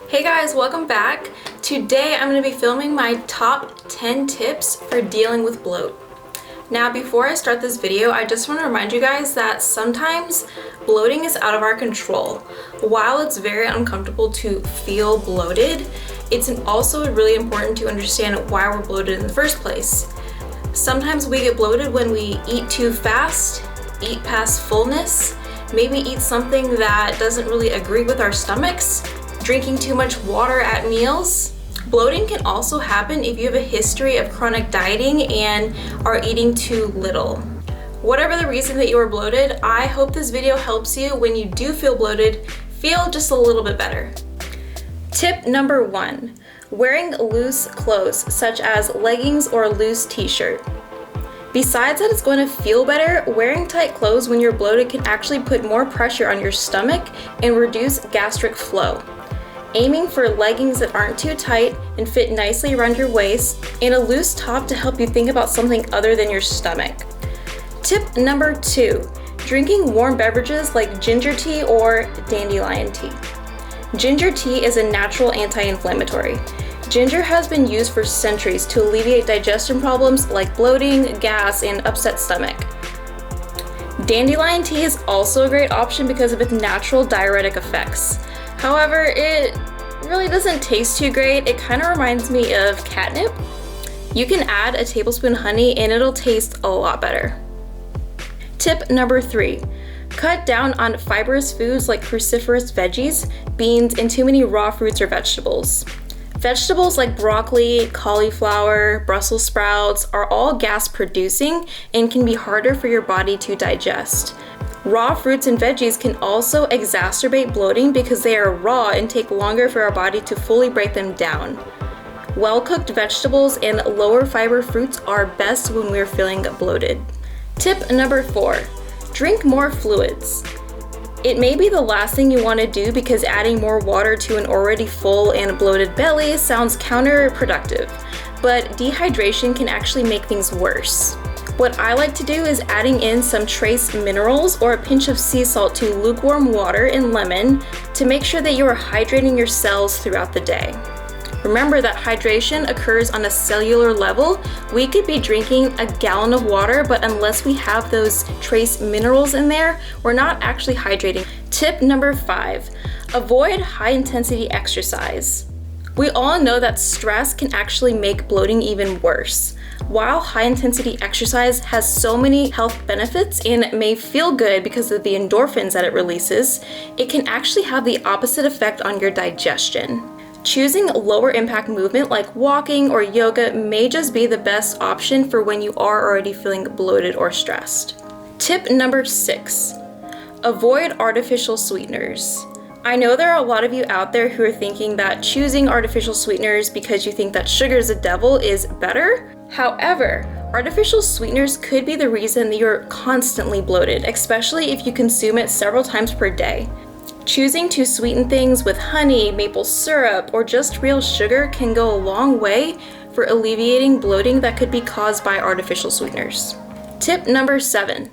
Hey guys, welcome back. Today I'm going to be filming my top 10 tips for dealing with bloat. Now before I start this video, I just want to remind you guys that sometimes bloating is out of our control. While it's very uncomfortable to feel bloated, it's also really important to understand why we're bloated in the first place. Sometimes we get bloated when we eat too fast, eat past fullness, maybe eat something that doesn't really agree with our stomachs, drinking too much water at meals. Bloating can also happen if you have a history of chronic dieting and are eating too little. Whatever the reason that you are bloated, I hope this video helps you when you do feel bloated, feel just a little bit better. Tip number 1, wearing loose clothes such as leggings or a loose t-shirt. Besides that it's going to feel better, wearing tight clothes when you're bloated can actually put more pressure on your stomach and reduce gastric flow. Aiming for leggings that aren't too tight and fit nicely around your waist, and a loose top to help you think about something other than your stomach. Tip number 2, drinking warm beverages like ginger tea or dandelion tea. Ginger tea is a natural anti-inflammatory. Ginger has been used for centuries to alleviate digestion problems like bloating, gas, and upset stomach. Dandelion tea is also a great option because of its natural diuretic effects. However, it really doesn't taste too great. It kind of reminds me of catnip. You can add a tablespoon of honey and it'll taste a lot better. Tip number 3, cut down on fibrous foods like cruciferous veggies, beans, and too many raw fruits or vegetables. Vegetables like broccoli, cauliflower, Brussels sprouts are all gas producing and can be harder for your body to digest. Raw fruits and veggies can also exacerbate bloating because they are raw and take longer for our body to fully break them down. Well-cooked vegetables and lower fiber fruits are best when we're feeling bloated. Tip number 4, drink more fluids. It may be the last thing you want to do because adding more water to an already full and bloated belly sounds counterproductive, but dehydration can actually make things worse. What I like to do is adding in some trace minerals or a pinch of sea salt to lukewarm water and lemon to make sure that you are hydrating your cells throughout the day. Remember that hydration occurs on a cellular level. We could be drinking a gallon of water, but unless we have those trace minerals in there, we're not actually hydrating. Tip number 5, avoid high intensity exercise. We all know that stress can actually make bloating even worse. While high-intensity exercise has so many health benefits and may feel good because of the endorphins that it releases, it can actually have the opposite effect on your digestion. Choosing lower impact movement like walking or yoga may just be the best option for when you are already feeling bloated or stressed. Tip number 6, avoid artificial sweeteners. I know there are a lot of you out there who are thinking that choosing artificial sweeteners because you think that sugar is the devil is better. However, artificial sweeteners could be the reason that you're constantly bloated, especially if you consume it several times per day. Choosing to sweeten things with honey, maple syrup, or just real sugar can go a long way for alleviating bloating that could be caused by artificial sweeteners. Tip number 7,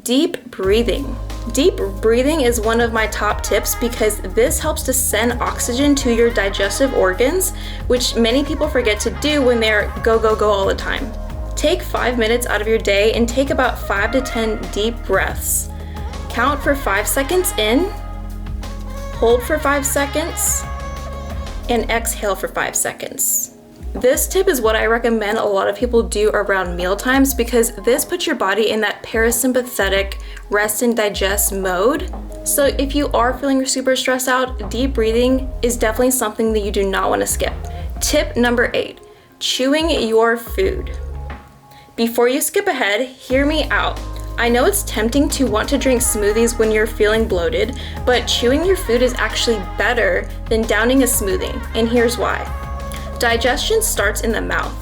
deep breathing. Deep breathing is one of my top tips because this helps to send oxygen to your digestive organs, which many people forget to do when they're go, go, go all the time. Take 5 minutes out of your day and take about 5 to 10 deep breaths. Count for 5 seconds in, hold for 5 seconds, and exhale for 5 seconds. This tip is what I recommend a lot of people do around meal times because this puts your body in that parasympathetic rest and digest mode. So if you are feeling super stressed out, deep breathing is definitely something that you do not want to skip. Tip number 8, chewing your food. Before you skip ahead, hear me out. I know it's tempting to want to drink smoothies when you're feeling bloated, but chewing your food is actually better than downing a smoothie, and here's why. Digestion starts in the mouth.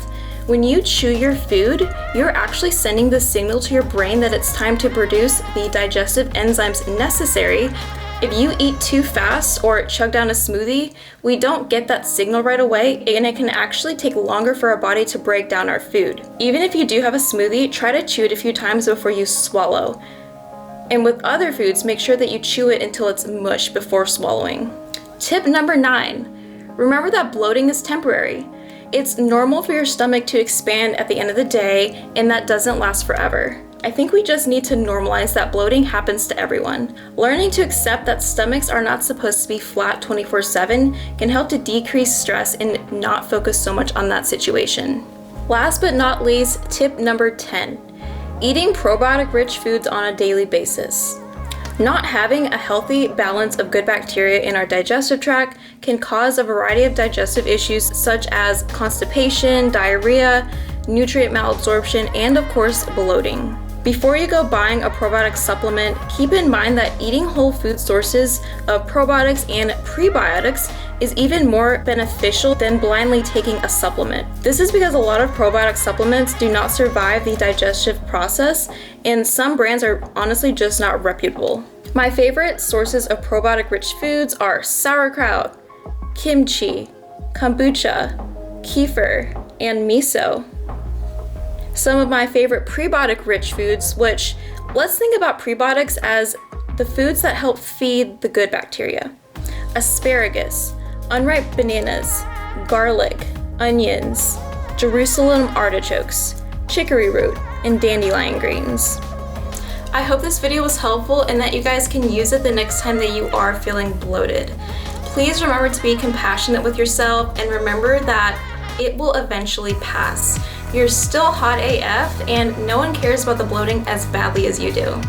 When you chew your food, you're actually sending the signal to your brain that it's time to produce the digestive enzymes necessary. If you eat too fast or chug down a smoothie, we don't get that signal right away, and it can actually take longer for our body to break down our food. Even if you do have a smoothie, try to chew it a few times before you swallow. And with other foods, make sure that you chew it until it's mush before swallowing. Tip number 9, Remember that bloating is temporary. It's normal for your stomach to expand at the end of the day, and that doesn't last forever. I think we just need to normalize that bloating happens to everyone. Learning to accept that stomachs are not supposed to be flat 24/7 can help to decrease stress and not focus so much on that situation. Last but not least, tip number 10, eating probiotic-rich foods on a daily basis. Not having a healthy balance of good bacteria in our digestive tract can cause a variety of digestive issues such as constipation, diarrhea, nutrient malabsorption, and of course, bloating. Before you go buying a probiotic supplement, keep in mind that eating whole food sources of probiotics and prebiotics is even more beneficial than blindly taking a supplement. This is because a lot of probiotic supplements do not survive the digestive process, and some brands are honestly just not reputable. My favorite sources of probiotic-rich foods are sauerkraut, kimchi, kombucha, kefir, and miso. Some of my favorite prebiotic-rich foods, which let's think about prebiotics as the foods that help feed the good bacteria. Asparagus, unripe bananas, garlic, onions, Jerusalem artichokes, chicory root, and dandelion greens. I hope this video was helpful and that you guys can use it the next time that you are feeling bloated. Please remember to be compassionate with yourself and remember that it will eventually pass. You're still hot AF and no one cares about the bloating as badly as you do.